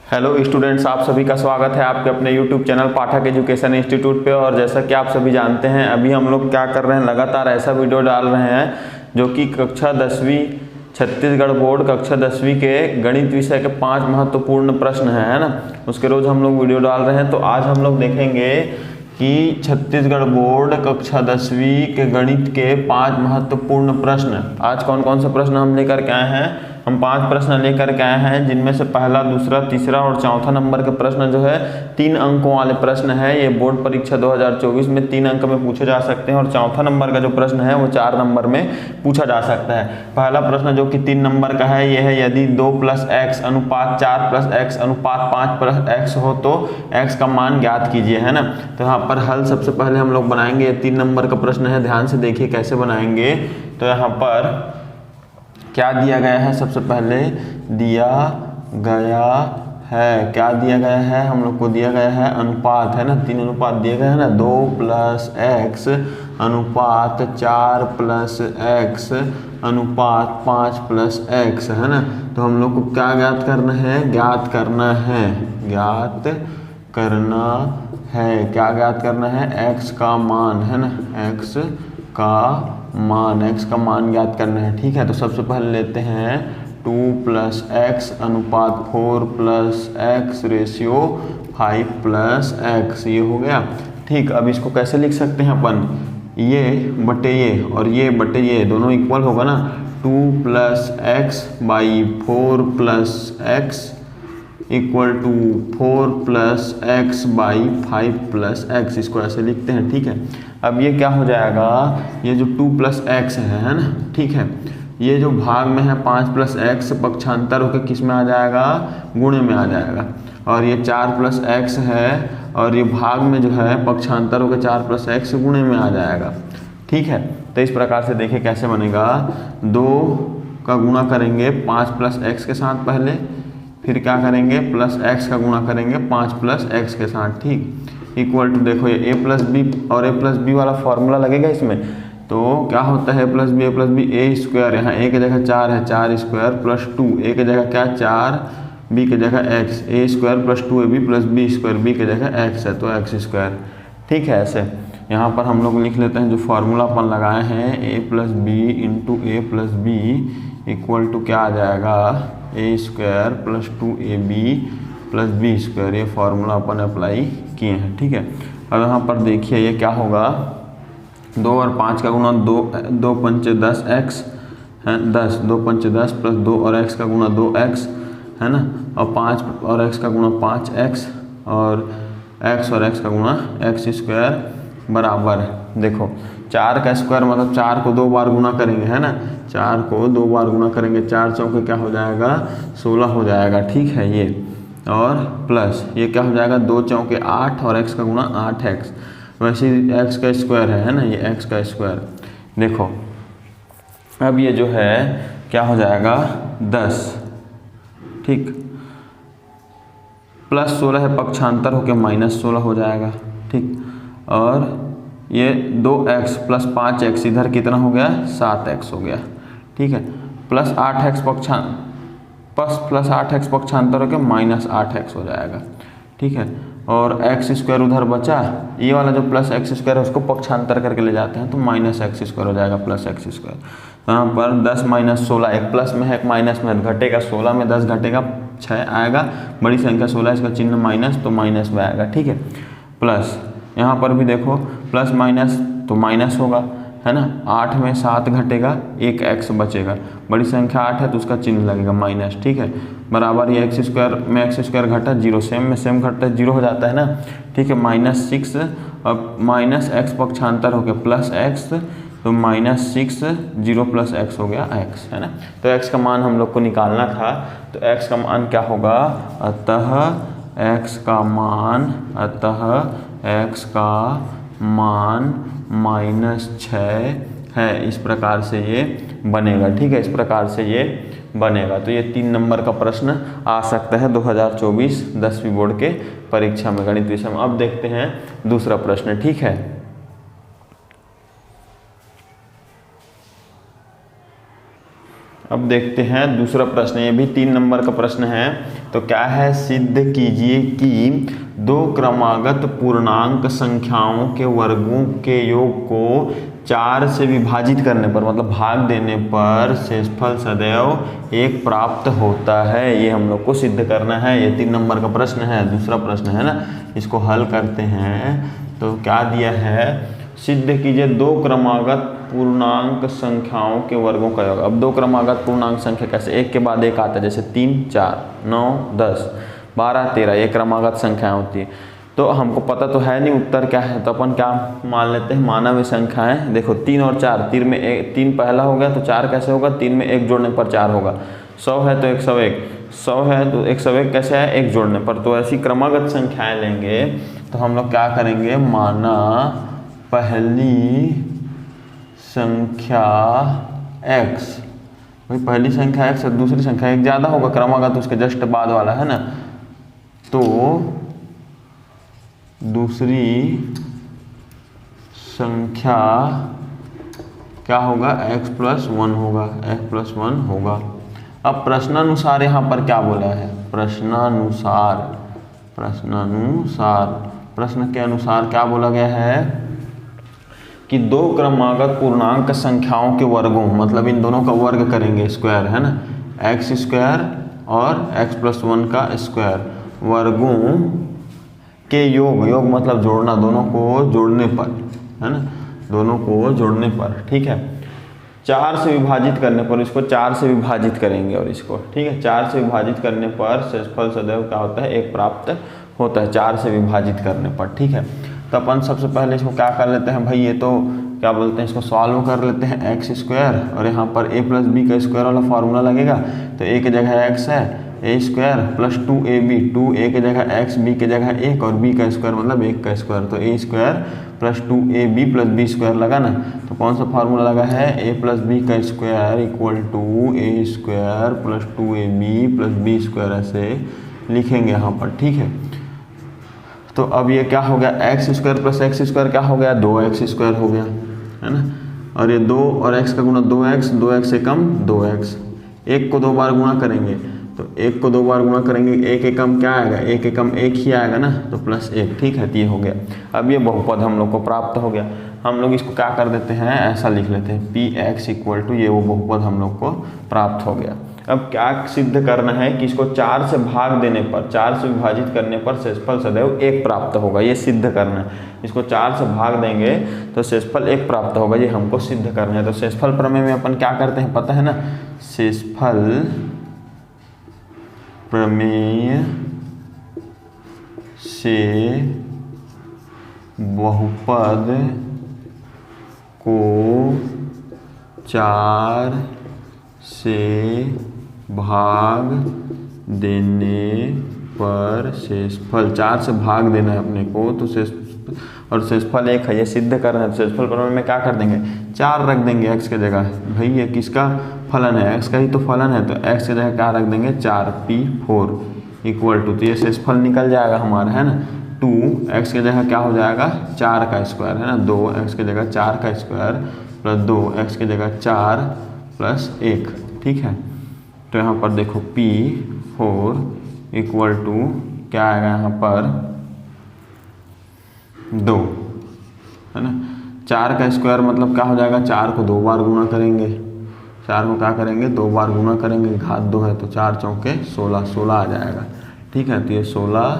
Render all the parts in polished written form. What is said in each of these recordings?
Hello students, आप सभी का स्वागत है आपके अपने यूट्यूब चैनल पाठक एजुकेशन इंस्टीट्यूट पे। और जैसा कि आप सभी जानते हैं, अभी हम लोग क्या कर रहे हैं, लगातार ऐसा वीडियो डाल रहे हैं जो कि कक्षा 10वीं छत्तीसगढ़ बोर्ड कक्षा 10वीं के गणित विषय के 5 महत्वपूर्ण प्रश्न हैं, है ना। उसके रोज हम लोग वीडियो डाल रहे हैं। तो आज हम लोग देखेंगे कि छत्तीसगढ़ बोर्ड कक्षा 10वीं के गणित के 5 महत्वपूर्ण प्रश्न। आज कौन कौन से प्रश्न हम लेकर के आए हैं? हम 5 प्रश्न लेकर के आए हैं, जिनमें से पहला, दूसरा, तीसरा और चौथा नंबर के प्रश्न जो है 3 अंकों वाले प्रश्न है। ये बोर्ड परीक्षा 2024 में 3 अंक में पूछे जा सकते हैं और चौथा नंबर का जो प्रश्न है वो 4 नंबर में पूछा जा सकता है। पहला प्रश्न जो कि 3 नंबर का है, ये है यदि 2 + x अनुपात 4 + x अनुपात 5 + x हो तो x का मान ज्ञात कीजिए, है ना। तो यहाँ पर हल सबसे पहले हम लोग बनाएंगे। ये 3 नंबर का प्रश्न है, ध्यान से देखिए कैसे बनाएंगे। तो यहाँ पर क्या दिया गया है? सबसे पहले दिया गया है, क्या दिया गया है? हम लोग को दिया गया है अनुपात, है ना। 3 अनुपात दिए गए हैं ना, 2 + x अनुपात 4 + x अनुपात 5 + x, है ना। तो हम लोग को क्या ज्ञात करना है? ज्ञात करना है क्या ज्ञात करना है? x का मान, है ना। x का मान ज्ञात करना है, ठीक है। तो सबसे पहले लेते हैं 2 + x अनुपात 4 + x रेशियो 5 + x, ये हो गया, ठीक। अब इसको कैसे लिख सकते हैं अपन? ये बटे ये और ये बटे ये दोनों इक्वल होगा ना। 2 + x / 4 + x equal to 4 + x / 5 + x, इसको ऐसे लिखते हैं, ठीक है। अब ये क्या हो जाएगा? ये जो 2 + x है ना, ठीक है। ये जो भाग में है 5 + x पक्षांतर होकर किस में आ जाएगा? गुणे में आ जाएगा। और ये 4 + x है और ये भाग में जो है पक्षांतर होकर 4 + x गुणे में आ जाएगा, ठीक है। तो इस प्रकार से देखिए कैसे बनेगा। 2 का गुणा करेंगे 5 + x के साथ पहले, फिर क्या करेंगे? प्लस x का गुणा करेंगे 5 + x के साथ, ठीक। इक्वल टू, देखो ये a + b और a + b वाला फॉर्मूला लगेगा इसमें। तो क्या होता है? a + b a² यहाँ a की जगह 4 है, 4² + 2, a की जगह क्या? 4, b की जगह x, a² + 2ab + b², b की जगह x है तो x², ठीक है। ऐसे यहाँ पर हम लोग लिख लेते हैं जो फॉर्मूला अपन लगाए हैं, a + b × a + b equal to क्या आ जाएगा? a² + 2ab + b², ये फॉर्मूला अपन अप्लाई किए हैं, ठीक है। अब यहाँ पर देखिए ये क्या होगा? 2 और 5 का गुणा 2 × 5 = 10x है, 10, 2 × 5 = 10 + 2 और x का गुणा 2x, है ना। और 5 और x का गुणा 5x और x और x का गुणा x² बराबर, देखो 4 का स्क्वायर मतलब 4 को 2 बार गुणा करेंगे, है ना। 4 को 2 बार गुणा करेंगे, 4 चौके क्या हो जाएगा? 16 हो जाएगा, ठीक है। ये और प्लस ये क्या हो जाएगा? 2 चौके 8 और x का गुणा 8x, वैसे x का स्क्वायर है ना, ये x का स्क्वायर। देखो अब ये जो है क्या हो जाएगा? 10, ठीक। +16 है, पक्षांतर होकर -16 हो जाएगा, ठीक। और ये 2x + 5x इधर कितना हो गया? 7x हो गया, ठीक है। +8x पक्षांतर होकर -8x हो जाएगा, ठीक है। और x² उधर बचा, ये वाला जो +x² है उसको पक्षांतर करके ले जाते हैं तो -x² हो जाएगा, +x²। तो यहाँ पर 10 - 16, एक प्लस में है एक माइनस में है, घटेगा 16 में 10 घटेगा 6 आएगा, बड़ी संख्या 16 इसका चिन्ह माइनस तो माइनस में आएगा, ठीक है। प्लस यहाँ पर भी देखो प्लस माइनस तो माइनस होगा, है ना। 8 में 7 घटेगा, एक x बचेगा, बड़ी संख्या 8 है तो उसका चिन्ह लगेगा माइनस, ठीक है। बराबर ये x² में x² घटा 0, सेम में सेम घटता है 0 हो जाता है ना, ठीक है। -6 अब -x पक्षांतर हो गया +x, तो -6 0 + x हो गया x, है ना। तो x का मान हम लोग को निकालना था, तो x का मान क्या होगा? अतः x का मान -6 है। इस प्रकार से ये बनेगा, ठीक है। इस प्रकार से ये बनेगा। तो ये 3 नंबर का प्रश्न आ सकता है 2024 10वीं बोर्ड के परीक्षा में गणित विषय में। अब देखते हैं दूसरा प्रश्न, ठीक है। अब देखते हैं दूसरा प्रश्न, ये भी 3 नंबर का प्रश्न है। तो क्या है, सिद्ध कीजिए कि दो क्रमागत पूर्णांक संख्याओं के वर्गों के योग को 4 से विभाजित करने पर, मतलब भाग देने पर शेषफल सदैव 1 प्राप्त होता है। ये हम लोग को सिद्ध करना है। ये 3 नंबर का प्रश्न है, दूसरा प्रश्न है ना। इसको हल करते हैं। तो क्या दिया है, सिद्ध कीजिए दो क्रमागत पूर्णांक संख्याओं के वर्गों का योग। अब दो क्रमागत पूर्णांक संख्या कैसे, एक के बाद एक आता है, जैसे 3, 4, 9, 10, 12, 13, ये क्रमागत संख्याएं होती है। तो हमको पता तो है नहीं उत्तर क्या है, तो अपन क्या मान लेते हैं, मानव संख्याएं। देखो 3 और 4, 3 में 3 पहला हो गया तो 4 कैसे होगा, 3 में 1 जोड़ने पर 4 होगा। 100 है तो 101, 100 है तो 101 कैसे है, 1 जोड़ने पर। तो ऐसी क्रमागत संख्याएं लेंगे तो हम लोग क्या करेंगे, माना पहली संख्या x, भाई पहली संख्या x और दूसरी संख्या एक ज़्यादा होगा, क्रमागत उसके जस्ट बाद वाला है ना। तो दूसरी संख्या क्या होगा, x + 1 होगा, x + 1 होगा। अब प्रश्नानुसार यहाँ पर क्या बोला है, प्रश्नानुसार प्रश्न के अनुसार क्या बोला गया है कि दो क्रमागत पूर्णांक संख्याओं के वर्गों, मतलब इन दोनों का वर्ग करेंगे, स्क्वायर है ना, x² और x + 1 का स्क्वायर, वर्गों के योग मतलब जोड़ना, दोनों को जोड़ने पर, है ना, दोनों को जोड़ने पर, ठीक है। 4 से विभाजित करने पर, इसको 4 से विभाजित करेंगे और इसको, ठीक है, 4 से विभाजित करने पर शेषफल सदैव क्या होता है, 1 प्राप्त होता है, 4 से विभाजित करने पर, ठीक है। तो अपन सबसे पहले इसको क्या कर लेते हैं भाई, ये तो क्या बोलते हैं, इसको सॉल्व कर लेते हैं, x² और यहाँ पर a + b का स्क्वायर वाला फार्मूला लगेगा। तो a की जगह x है, a² + 2ab, 2a की जगह x, b की जगह 1 और b का स्क्वायर मतलब 1 का स्क्वायर, तो a² + 2ab + b² लगा ना। तो कौन सा फार्मूला लगा है, a + b का स्क्वायर = a² + 2ab + b², ऐसे लिखेंगे यहाँ पर, ठीक है। तो अब ये क्या हो गया, x² + x² क्या हो गया, 2x² हो गया, है ना। और ये 2 और x का गुणा 2x, 2x से कम 2x, 1 को 2 बार गुणा करेंगे, तो 1 को 2 बार गुणा करेंगे, 1 एकम क्या आएगा, 1 एकम 1 ही आएगा ना, तो +1, ठीक है। तो ये हो गया। अब ये बहुपद हम लोग को प्राप्त हो गया। हम लोग इसको क्या कर देते हैं, ऐसा लिख लेते हैं, px = ये वो बहुपद हम लोग को प्राप्त हो गया। अब क्या सिद्ध करना है कि इसको 4 से भाग देने पर, 4 से विभाजित करने पर शेषफल सदैव 1 प्राप्त होगा, ये सिद्ध करना है। इसको 4 से भाग देंगे तो शेषफल 1 प्राप्त होगा, ये हमको सिद्ध करना है। तो शेषफल प्रमेय में अपन क्या करते हैं पता है ना, शेषफल प्रमेय से बहुपद को 4 से भाग देने पर शेषफल, 4 से भाग देना है अपने को, तो शेषफल 1 है, ये सिद्ध करना है। तो शेषफल प्रमेय में क्या कर देंगे, 4 रख देंगे x के जगह, भाई ये किसका फलन है, x का ही तो फलन है, तो x के जगह क्या रख देंगे, 4p4 = तो ये शेषफल निकल जाएगा हमारा, है ना। 2x के जगह क्या हो जाएगा, 4 का स्क्वायर, है ना, 2x के जगह 4 का स्क्वायर + 2x के जगह 4 + 1, ठीक है। तो यहाँ पर देखो p4 = क्या आएगा यहाँ पर 2, है ना। 4 का स्क्वायर मतलब क्या हो जाएगा, 4 को 2 बार गुणा करेंगे, 4 को क्या करेंगे, 2 बार गुणा करेंगे, घात 2 है तो 4 चौके 16, 16 आ जाएगा, ठीक है। तो ये 16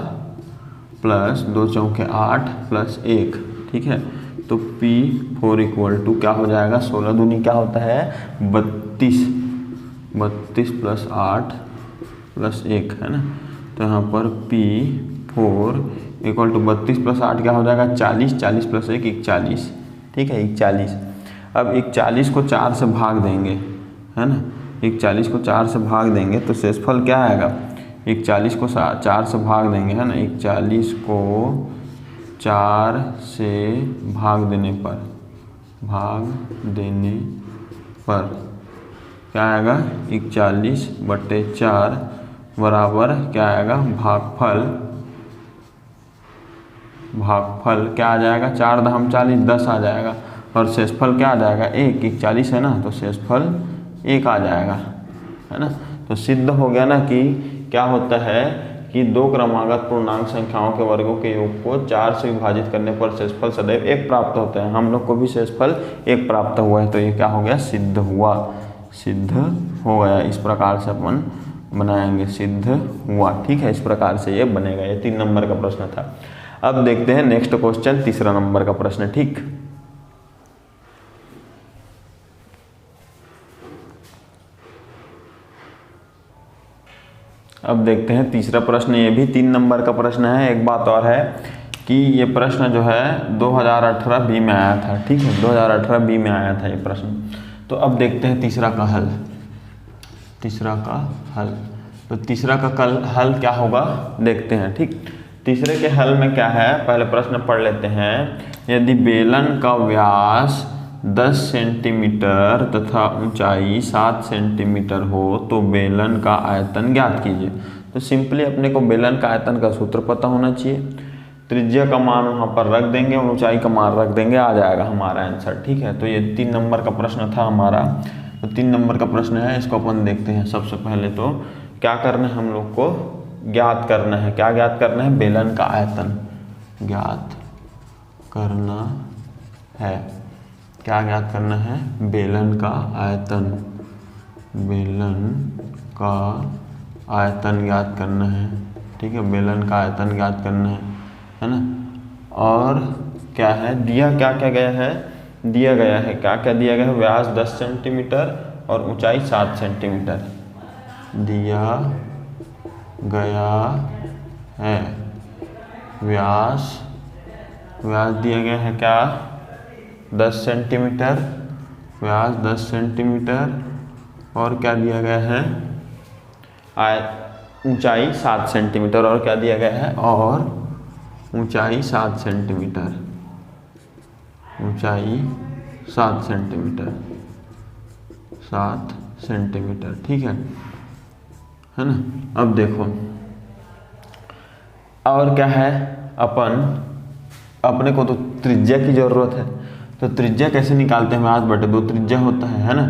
+ 2 चौके 8 + 1, ठीक है। तो p4 = क्या हो जाएगा, 16 दूनी क्या होता है, 32, 32 + 8 + 1, है ना। तो यहाँ पर p4 = 32 + 8 क्या हो जाएगा, 40, 40 + 1 41, ठीक है, 41। अब 41 को 4 से भाग देंगे, है ना, 41 को 4 से भाग देंगे तो शेषफल क्या आएगा, 41 को 4 से भाग देंगे, है ना, 41 को 4 से भाग देने पर क्या आएगा, 41/4 बराबर क्या आएगा, भागफल क्या आ जाएगा, 4 × 40 10 आ जाएगा, और शेषफल क्या आ जाएगा, 1, 41 है ना, तो शेषफल 1 आ जाएगा, है ना। तो सिद्ध हो गया ना कि क्या होता है कि दो क्रमागत पूर्णांक संख्याओं के वर्गों के योग को 4 से विभाजित करने पर शेषफल सदैव 1 प्राप्त होता है। हम लोग को भी शेषफल 1 प्राप्त हुआ है, तो ये क्या हो गया, सिद्ध हुआ, सिद्ध हो गया। इस प्रकार से अपन बनाएंगे, सिद्ध हुआ। ठीक है, इस प्रकार से ये बनेगा। ये 3 नंबर का प्रश्न था। अब देखते हैं नेक्स्ट क्वेश्चन, तीसरा नंबर का प्रश्न। ठीक, अब देखते हैं तीसरा प्रश्न। ये भी 3 नंबर का प्रश्न है। एक बात और है कि ये प्रश्न जो है 2018 बी में आया था। ठीक है, 2018 बी में आया था ये प्रश्न। तो अब देखते हैं तीसरा का हल। तीसरा का हल, तो तीसरा का हल क्या होगा देखते हैं। ठीक, तीसरे के हल में क्या है, पहले प्रश्न पढ़ लेते हैं। यदि बेलन का व्यास 10 सेंटीमीटर तथा ऊंचाई 7 सेंटीमीटर हो तो बेलन का आयतन ज्ञात कीजिए। तो सिंपली अपने को बेलन का आयतन का सूत्र पता होना चाहिए। त्रिज्या का मान वहाँ पर रख देंगे और ऊंचाई का मान रख देंगे, आ जाएगा हमारा आंसर। ठीक है, तो ये 3 नंबर का प्रश्न था हमारा। तो 3 नंबर का प्रश्न है, इसको अपन देखते हैं। सबसे पहले तो क्या करना है, हम लोग को ज्ञात करना है। क्या ज्ञात करना है, बेलन का आयतन ज्ञात करना है। क्या ज्ञात करना है, बेलन का आयतन, बेलन का आयतन ज्ञात करना है। ठीक है, बेलन का आयतन ज्ञात करना है ना। और क्या है, दिया क्या क्या गया है, दिया गया है, क्या क्या दिया गया है, व्यास 10 सेंटीमीटर और ऊंचाई 7 सेंटीमीटर दिया गया है। व्यास दिया गया है क्या, 10 सेंटीमीटर, व्यास 10 सेंटीमीटर, और क्या दिया गया है, ऊंचाई 7 सेंटीमीटर, और क्या दिया गया है, और ऊंचाई 7 सेंटीमीटर, ऊंचाई 7 सेंटीमीटर, 7 सेंटीमीटर। ठीक है ना। अब देखो और क्या है, अपने को तो त्रिज्या की जरूरत है। तो त्रिज्या कैसे निकालते हैं, व्यास बटे 2 त्रिज्या होता है ना।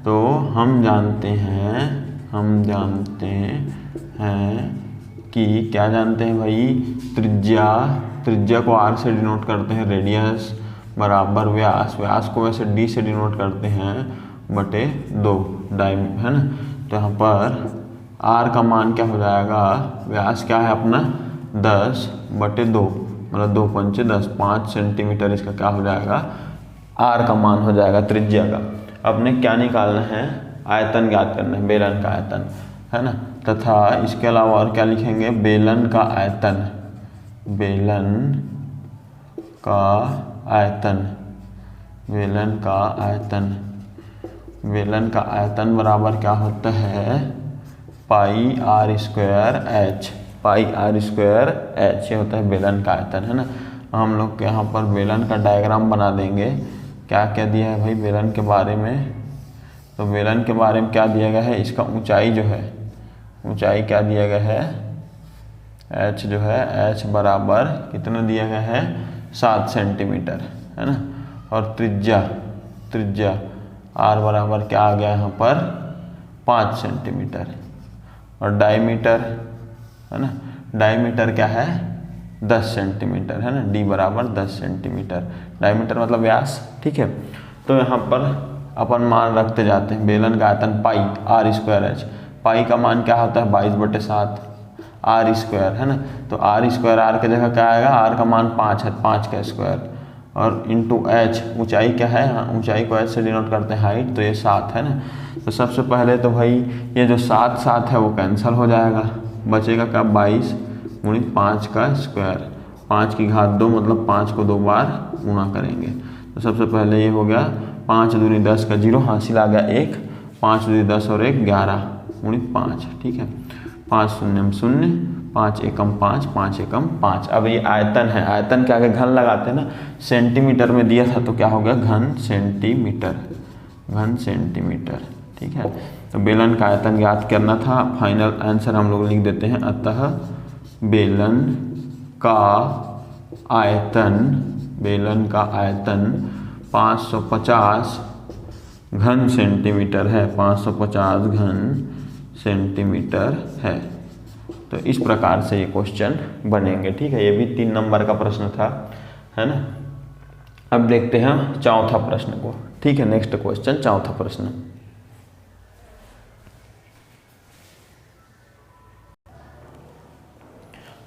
तो हम जानते हैं कि क्या जानते हैं भाई, त्रिज्या को r से डिनोट करते हैं, रेडियस बराबर व्यास, व्यास को वैसे d से डिनोट करते हैं बटे 2 डायम, है ना। तो यहाँ पर r का मान क्या हो जाएगा, व्यास क्या है अपना 10 बटे 2, मतलब 2 पंचे 10, 5 सेंटीमीटर इसका क्या हो जाएगा, r का मान हो जाएगा त्रिज्या का। अपने क्या निकालना है, आयतन ज्ञात करना है, बेलन का आयतन, है ना। तथा इसके अलावा और क्या लिखेंगे, बेलन का आयतन, बेलन का आयतन, बेलन का आयतन, बेलन का आयतन बराबर क्या होता है, पाई r स्क्वायर h, पाई r स्क्वायर h, ये होता है बेलन का आयतन, है ना। हम लोग यहाँ पर बेलन का डायग्राम बना देंगे। क्या क्या दिया है भाई बेलन के बारे में, तो बेलन के बारे में क्या दिया गया है, इसका ऊंचाई जो है, ऊंचाई क्या दिया गया है, h जो है, h बराबर कितना दिया गया है, 7 सेंटीमीटर, है ना। और त्रिज्या r बराबर क्या आ गया यहाँ पर, 5 सेंटीमीटर। और डायमीटर, है ना, डायमीटर क्या है, 10 सेंटीमीटर, है ना। d बराबर 10 सेंटीमीटर, डायमीटर मतलब व्यास। ठीक है, तो यहाँ पर अपन मान रखते जाते हैं। बेलन का आयतन पाई r स्क्वायर h, पाई का मान क्या होता है 22 बटे 7 r स्क्वायर, है ना। तो r स्क्वायर r की जगह क्या आएगा, r का मान 5 है, 5 का स्क्वायर, और इंटू h, ऊंचाई क्या है, हाँ ऊंचाई को h से डिनोट करते हैं हाइट, तो ये 7 है ना। तो सबसे पहले तो भाई ये जो 7 है वो कैंसिल हो जाएगा, बचेगा क्या 22 गुणित 5 का स्क्वायर, 5 की घात 2, मतलब 5 को 2 बार गुणा करेंगे। तो सबसे पहले ये हो गया 5 दूनी 10 का 0 हासिल आ गया 1, 5 दूनी 10 और 1 11 गुणित 5। ठीक है, 5 शून्यम 0, 5 एकम 5, 5 एकम 5। अब ये आयतन है, आयतन के आगे घन लगाते हैं ना, सेंटीमीटर में दिया था तो क्या हो गया, घन सेंटीमीटर, घन सेंटीमीटर। ठीक है, तो बेलन का आयतन ज्ञात करना था। फाइनल आंसर हम लोग लिख देते हैं, अतः बेलन का आयतन, बेलन का आयतन 550 घन सेंटीमीटर है, 550 घन सेंटीमीटर है। तो इस प्रकार से ये क्वेश्चन बनेंगे। ठीक है, ये भी 3 नंबर का प्रश्न था, है ना। अब देखते हैं चौथा प्रश्न को। ठीक है, नेक्स्ट क्वेश्चन, चौथा प्रश्न।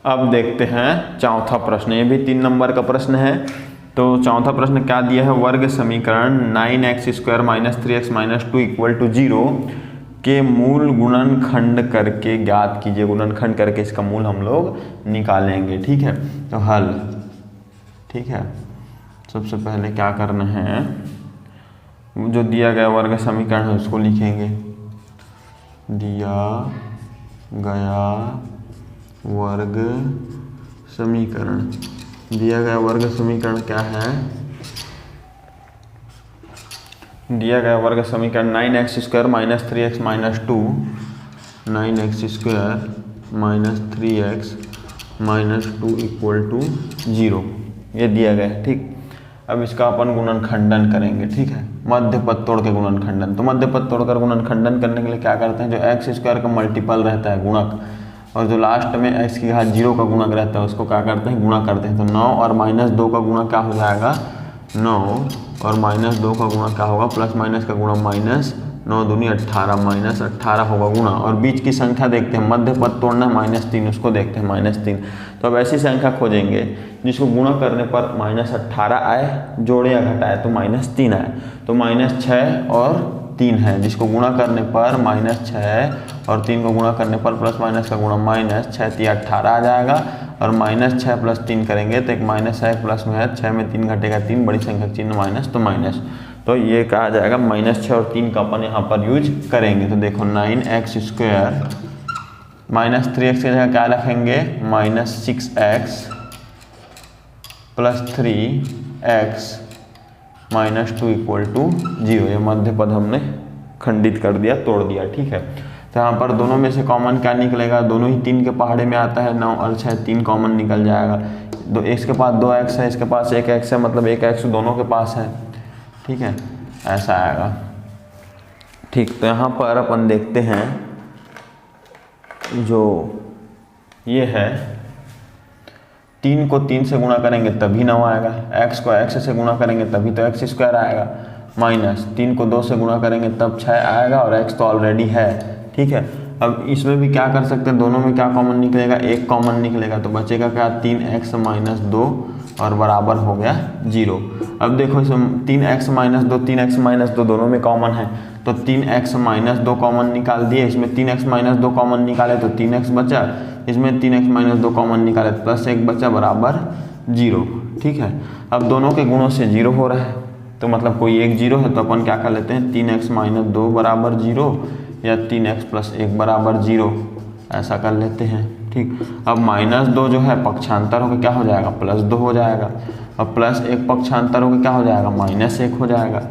अब देखते हैं चौथा प्रश्न, ये भी 3 नंबर का प्रश्न है। तो चौथा प्रश्न क्या दिया है, वर्ग समीकरण 9x² - 3x - 2 = 0 के मूल गुणनखंड करके ज्ञात कीजिए। गुणनखंड करके इसका मूल हम लोग निकालेंगे। ठीक है, तो हल। ठीक है, सबसे पहले क्या करना है, जो दिया गया वर्ग समीकरण है उसको लिखेंगे। दिया गया वर्ग समीकरण, दिया गया वर्ग समीकरण क्या है, दिया गया वर्ग समीकरण 9x² - 3x - 2, 9x² - 3x - 2 = 0, ये दिया गया है। ठीक, अब इसका अपन गुणनखंडन करेंगे। ठीक है, मध्य पद तोड़ के गुणनखंडन। तो मध्य पद तोड़कर गुणनखंडन करने के लिए क्या करते हैं, जो x² का मल्टीपल रहता है गुणक, और जो लास्ट में x की घात 0 का गुणक रहता है उसको क्या करते हैं, गुणा करते हैं। तो 9 और -2 का गुणा क्या हो जाएगा, 9 और -2 का गुणा क्या होगा, प्लस माइनस का गुणा माइनस, 9 दूनी 18 - 18 होगा गुणा। और बीच की संख्या देखते हैं, मध्य पद तोड़ना है -3, उसको देखते हैं -3। तो अब ऐसी संख्या खोजेंगे जिसको गुणा करने पर -18 आए, जोड़े या घटाए तो -3 आए। तो -6 और 3 है, जिसको गुणा करने पर -6 और 3 को गुणा करने पर प्लस माइनस का गुणा माइनस, 6 3 18 आ जाएगा। और -6 + 3 करेंगे तो एक माइनस है, एक प्लस में है, 6 में 3 घटेगा 3, बड़ी संख्या का चिन्ह माइनस, तो माइनस। तो ये कहा जाएगा -6 और 3 का अपन यहाँ पर यूज करेंगे। तो देखो 9x² - 3x की जगह क्या रखेंगे, -6x + 3x - 2 = 0। ये मध्य पद हमने खंडित कर दिया, तोड़ दिया। ठीक है, तो यहाँ पर दोनों में से कॉमन क्या निकलेगा, दोनों ही 3 के पहाड़े में आता है, 9 और 6, 3 कॉमन निकल जाएगा। दो, इसके पास 2x है, इसके पास 1x है, मतलब 1x दोनों के पास है। ठीक है, ऐसा आएगा। ठीक, तो यहाँ पर अपन देखते हैं, जो ये है 3 को 3 से गुणा करेंगे तभी 9 आएगा, x को x से गुणा करेंगे तभी तो x² आएगा, माइनस 3 को 2 से गुणा करेंगे तब 6 आएगा, और x तो ऑलरेडी है। ठीक है, अब इसमें भी क्या कर सकते हैं, दोनों में क्या कॉमन निकलेगा, 1 कॉमन निकलेगा, तो बचेगा क्या, 3x - 2 और बराबर हो गया 0। अब देखो इसमें 3x - 2, 3x - 2 दोनों में कॉमन है, तो 3x - 2 कॉमन निकाल दिए, इसमें 3x - 2 कॉमन निकाले तो 3x बचा, इसमें 3x - 2 कॉमन निकाले तो +1 बचा, बराबर 0। ठीक है, अब दोनों के गुणों से 0 हो रहा है, तो मतलब कोई एक 0 है, तो अपन क्या कर लेते हैं, 3x - 2 बराबर 0 या 3x + 1 बराबर 0, ऐसा कर लेते हैं। ठीक, अब -2 जो है पक्षांतर होकर क्या हो जाएगा, +2 हो जाएगा, अब +1 पक्षांतर होकर क्या हो जाएगा, -1 हो जाएगा।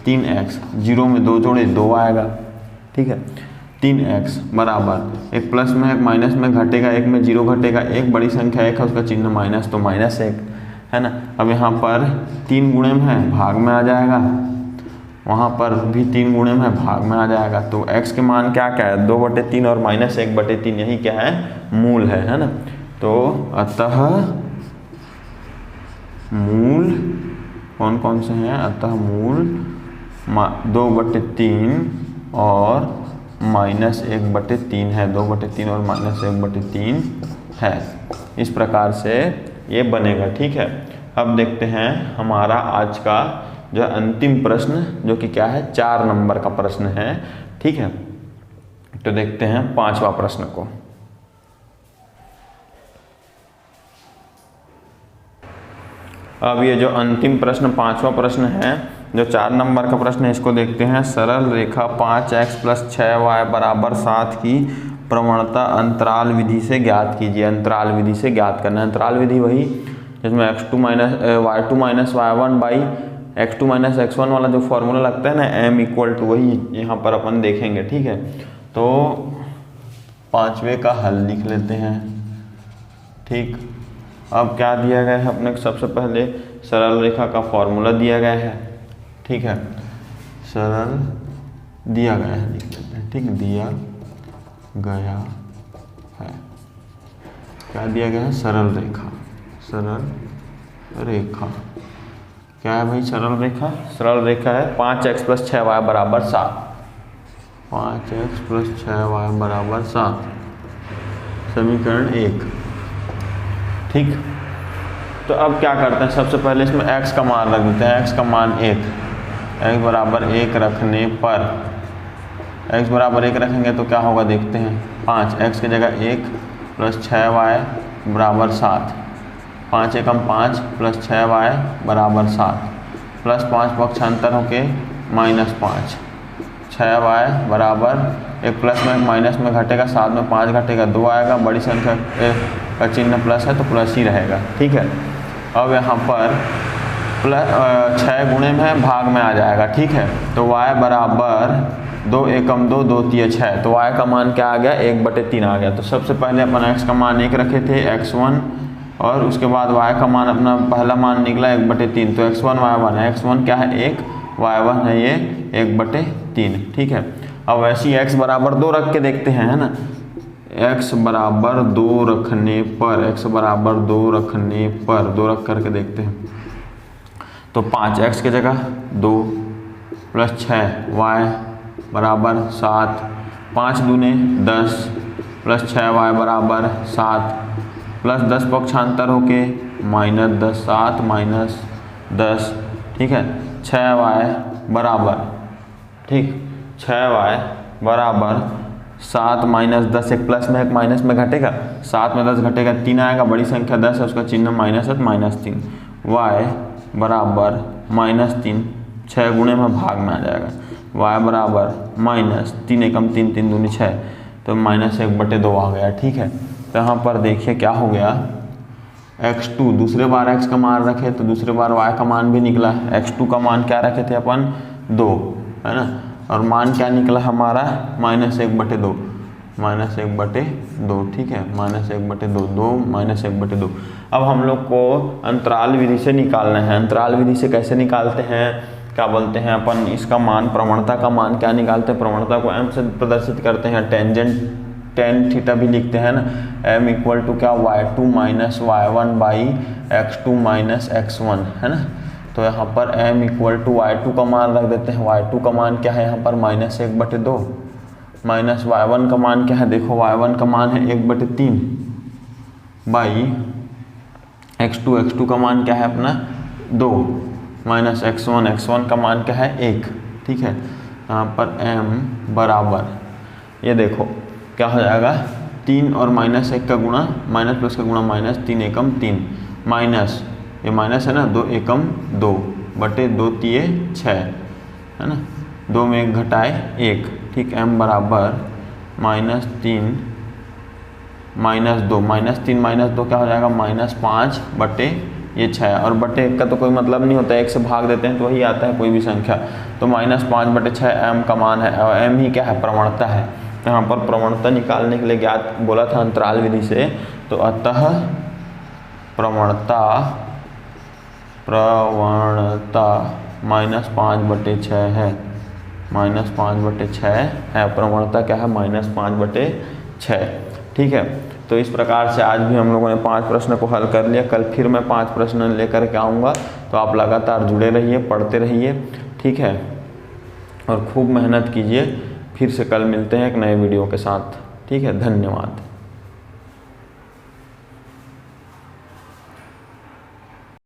3x 0 में 2 जोड़े 2 आएगा। ठीक है, 3x बराबर, एक प्लस में एक माइनस में घटेगा, एक में 0 घटेगा, एक बड़ी संख्या 1 है उसका चिन्ह माइनस, तो -1 है ना। अब यहाँ पर 3 गुणे में है, भाग में आ जाएगा, वहाँ पर भी 3 गुणे में भाग में आ जाएगा। तो x के मान क्या क्या है, 2/3 और -1/3, यही क्या है, मूल है ना। तो अतः मूल कौन कौन से हैं, अतः मूल 2/3 और -1/3 है, 2/3 और -1/3 है। इस प्रकार से ये बनेगा। ठीक है, अब देखते हैं हमारा आज का जो अंतिम प्रश्न, जो कि क्या है, 4 नंबर का प्रश्न है। ठीक है, तो देखते हैं 5वां प्रश्न को। अब ये जो अंतिम प्रश्न 5वां प्रश्न है, जो 4 नंबर का प्रश्न है, इसको देखते हैं। सरल रेखा 5x + 6y = 7 की प्रवणता अंतराल विधि से ज्ञात कीजिए। अंतराल विधि से ज्ञात करना है। अंतराल विधि वही जिसमें y2 - y1 x2 - x1 वाला जो फॉर्मूला लगता है ना, m = वही यहाँ पर अपन देखेंगे। ठीक है, तो 5वें का हल लिख लेते हैं। ठीक, अब क्या दिया गया है अपने, सबसे पहले सरल रेखा का फॉर्मूला दिया गया है। ठीक है, सरल दिया गया है, लिख लेते हैं। ठीक, दिया गया है। क्या दिया गया है? सरल रेखा। सरल रेखा क्या है भाई? सरल रेखा। सरल रेखा है 5x + 6y = 7। 5x + 6y = 7, समीकरण 1। ठीक, तो अब क्या करते हैं, सबसे पहले इसमें x का मान रख देते हैं। x का मान 1, x = 1 रखने पर, x = 1 रखेंगे तो क्या होगा देखते हैं। 5, x की जगह 1 + 6y = 7। 5 एकम 5 + 6y = 7, प्लस 5 पक्षांतर होके -5। 6y बराबर, एक प्लस में एक माइनस में घटेगा, 7 में 5 घटेगा, 2 आएगा। बड़ी संख्या का चिन्ह प्लस है तो प्लस ही रहेगा। ठीक है, अब यहाँ पर प्लस 6 गुणे में भाग में आ जाएगा। ठीक है, तो y बराबर 2 एकम 2, 2 तिया 6, तो y का मान क्या आ गया? 1/3 आ गया। तो सबसे पहले अपन x का मान 1 रखे थे, x1, और उसके बाद y का मान अपना पहला मान निकला 1/3, तो x1 y1 है। x1 क्या है? 1, y1 है ये 1/3। ठीक है, अब वैसे ही x = 2 रख के देखते हैं, है ना। x = 2 रखने पर, x = 2 रखने पर, 2 रख करके देखते हैं तो 5x की जगह 2 + 6y = 7, 5 दूने 10 + 6y = 7, प्लस 10 पक्षांतर होके -10, 7 - 10। ठीक है, 6y बराबर, ठीक, 6y बराबर 7 - 10, एक प्लस में एक माइनस में घटेगा, 7 में 10 घटेगा, 3 आएगा। बड़ी संख्या 10 है, उसका चिन्ह माइनस है तो -3। y बराबर -3, 6 गुणे में भाग में आ जाएगा। y बराबर -3 एकम 3, 3 दूनी 6, तो -1/2 आ गया। ठीक है, तो यहाँ पर देखिए क्या हो गया, x2, दूसरे बार x का मान रखे तो दूसरे बार y का मान भी निकला। x2 का मान क्या रखे थे अपन? 2, है ना, और मान क्या निकला हमारा? -1/2, -1/2। ठीक है, -1/2, 2 -1/2। अब हम लोग को अंतराल विधि से निकालना है। अंतराल विधि से कैसे निकालते हैं, क्या बोलते हैं अपन, इसका मान, प्रवणता का मान क्या निकालते हैं? प्रवणता को m से प्रदर्शित करते हैं, टेंजेंट tan थीटा भी लिखते हैं ना। m = क्या? y2 - y1/x2 - x1, है ना। तो यहाँ पर m = y2 का मान रख देते हैं। y2 का मान क्या है यहाँ पर? -1/2, माइनस y1 का मान क्या है? देखो y1 का मान है 1/3 बाई x2, x2 का मान क्या है अपना? 2, माइनस x1 का मान क्या है? 1। ठीक है, यहाँ पर m बराबर, ये देखो क्या हो जाएगा, 3 और -1 का गुणा, माइनस प्लस का गुणा माइनस, 3 एकम 3, माइनस ये माइनस है ना, 2 एकम 2/2 तिये 6, है ना, 2 में 1 घटाए 1। ठीक, m बराबर -3 -2, -3 - 2 क्या हो जाएगा? -5/6, और बटे 1 का तो कोई मतलब नहीं होता है, 1 से भाग देते हैं तो वही आता है कोई भी संख्या। तो -5/6 m का मान है, और m ही क्या है? प्रवणता है। यहाँ पर प्रवणता निकालने के लिए ज्ञात बोला था अंतराल विधि से, तो अतः प्रवणता -5/6 है, -5/6 है। प्रवणता क्या है? -5/6। ठीक है, तो इस प्रकार से आज भी हम लोगों ने 5 प्रश्न को हल कर लिया। कल फिर मैं 5 प्रश्न लेकर के आऊँगा, तो आप लगातार जुड़े रहिए, पढ़ते रहिए। ठीक है, और खूब मेहनत कीजिए। फिर से कल मिलते हैं एक नए वीडियो के साथ। ठीक है, धन्यवाद।